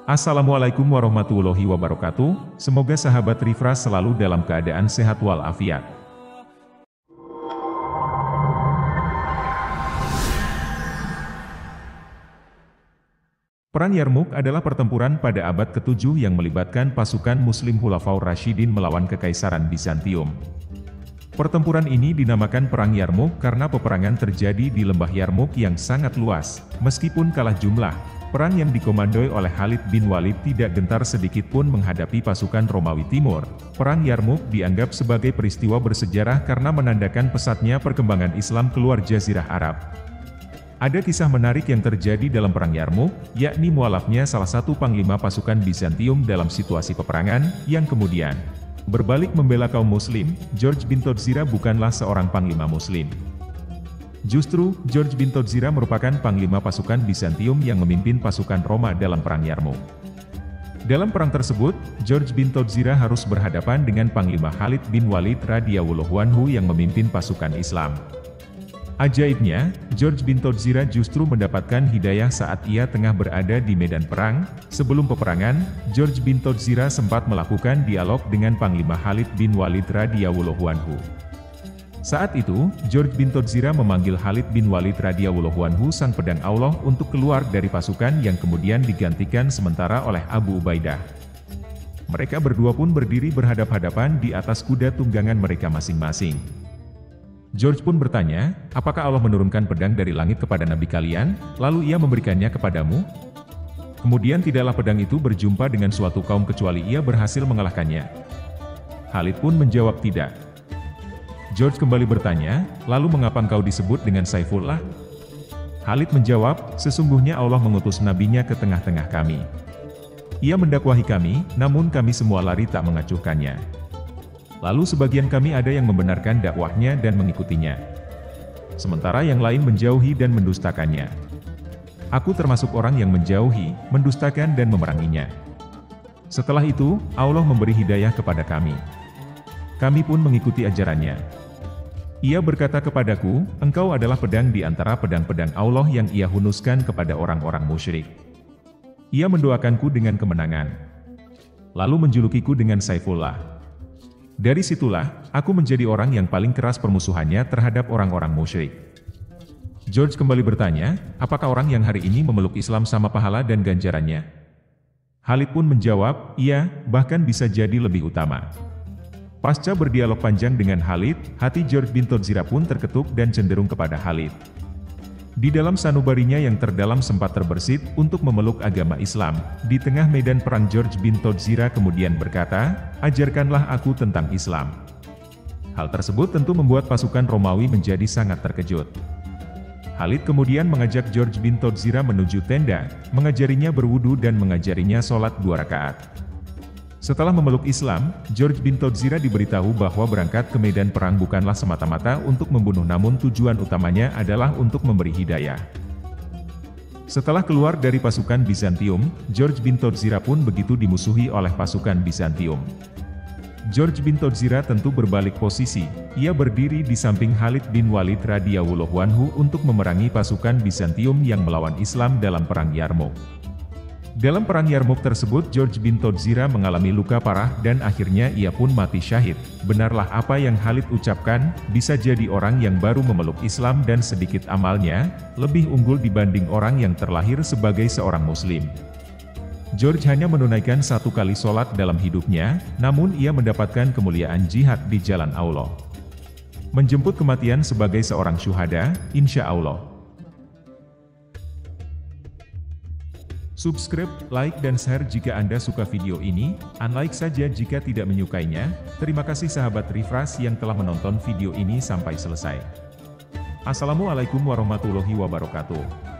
Assalamualaikum warahmatullahi wabarakatuh, semoga sahabat Refresh selalu dalam keadaan sehat walafiat. Perang Yarmuk adalah pertempuran pada abad ke-7 yang melibatkan pasukan Muslim Khulafaur Rasyidin melawan Kekaisaran Bizantium. Pertempuran ini dinamakan Perang Yarmuk karena peperangan terjadi di lembah Yarmuk yang sangat luas. Meskipun kalah jumlah, perang yang dikomandoi oleh Khalid bin Walid tidak gentar sedikit pun menghadapi pasukan Romawi Timur. Perang Yarmuk dianggap sebagai peristiwa bersejarah karena menandakan pesatnya perkembangan Islam keluar Jazirah Arab. Ada kisah menarik yang terjadi dalam Perang Yarmuk, yakni mualafnya salah satu panglima pasukan Bizantium dalam situasi peperangan, yang kemudian berbalik membela kaum muslim. George bin Todzira bukanlah seorang panglima muslim. Justru, George bin Todzira merupakan panglima pasukan Bizantium yang memimpin pasukan Roma dalam Perang Yarmuk. Dalam perang tersebut, George bin Todzira harus berhadapan dengan panglima Khalid bin Walid radhiyallahu anhu yang memimpin pasukan Islam. Ajaibnya, George bin Todzira justru mendapatkan hidayah saat ia tengah berada di medan perang. Sebelum peperangan, George bin Todzira sempat melakukan dialog dengan panglima Khalid bin Walid radhiyallahu anhu. Saat itu, George bin Todzira memanggil Khalid bin Walid radhiyallahu anhu sang pedang Allah untuk keluar dari pasukan yang kemudian digantikan sementara oleh Abu Ubaidah. Mereka berdua pun berdiri berhadap-hadapan di atas kuda tunggangan mereka masing-masing. George pun bertanya, apakah Allah menurunkan pedang dari langit kepada nabi kalian, lalu ia memberikannya kepadamu? Kemudian tidaklah pedang itu berjumpa dengan suatu kaum kecuali ia berhasil mengalahkannya. Khalid pun menjawab tidak. George kembali bertanya, lalu mengapa engkau disebut dengan Saifullah? Khalid menjawab, sesungguhnya Allah mengutus nabinya ke tengah-tengah kami. Ia mendakwahi kami, namun kami semua lari tak mengacuhkannya. Lalu sebagian kami ada yang membenarkan dakwahnya dan mengikutinya. Sementara yang lain menjauhi dan mendustakannya. Aku termasuk orang yang menjauhi, mendustakan dan memeranginya. Setelah itu, Allah memberi hidayah kepada kami. Kami pun mengikuti ajarannya. Ia berkata kepadaku, engkau adalah pedang di antara pedang-pedang Allah yang ia hunuskan kepada orang-orang musyrik. Ia mendoakanku dengan kemenangan. Lalu menjulukiku dengan Saifullah. Dari situlah, aku menjadi orang yang paling keras permusuhannya terhadap orang-orang musyrik. George kembali bertanya, apakah orang yang hari ini memeluk Islam sama pahala dan ganjarannya? Khalid pun menjawab, iya, bahkan bisa jadi lebih utama. Pasca berdialog panjang dengan Khalid, hati George bin Todzira pun terketuk dan cenderung kepada Khalid. Di dalam sanubarinya yang terdalam sempat terbersit untuk memeluk agama Islam. Di tengah medan perang George bin Todzira kemudian berkata, ajarkanlah aku tentang Islam. Hal tersebut tentu membuat pasukan Romawi menjadi sangat terkejut. Khalid kemudian mengajak George bin Todzira menuju tenda, mengajarinya berwudu dan mengajarinya sholat 2 rakaat. Setelah memeluk Islam, George bin Todzira diberitahu bahwa berangkat ke medan perang bukanlah semata-mata untuk membunuh namun tujuan utamanya adalah untuk memberi hidayah. Setelah keluar dari pasukan Bizantium, George bin Todzira pun begitu dimusuhi oleh pasukan Bizantium. George bin Todzira tentu berbalik posisi, ia berdiri di samping Khalid bin Walid radhiyallahu anhu untuk memerangi pasukan Bizantium yang melawan Islam dalam Perang Yarmuk. Dalam Perang Yarmuk tersebut George bin Todzira mengalami luka parah dan akhirnya ia pun mati syahid. Benarlah apa yang Khalid ucapkan, bisa jadi orang yang baru memeluk Islam dan sedikit amalnya, lebih unggul dibanding orang yang terlahir sebagai seorang muslim. George hanya menunaikan 1 kali sholat dalam hidupnya, namun ia mendapatkan kemuliaan jihad di jalan Allah. Menjemput kematian sebagai seorang syuhada, insya Allah. Subscribe, like dan share jika Anda suka video ini, unlike saja jika tidak menyukainya. Terima kasih sahabat Refresh yang telah menonton video ini sampai selesai. Assalamualaikum warahmatullahi wabarakatuh.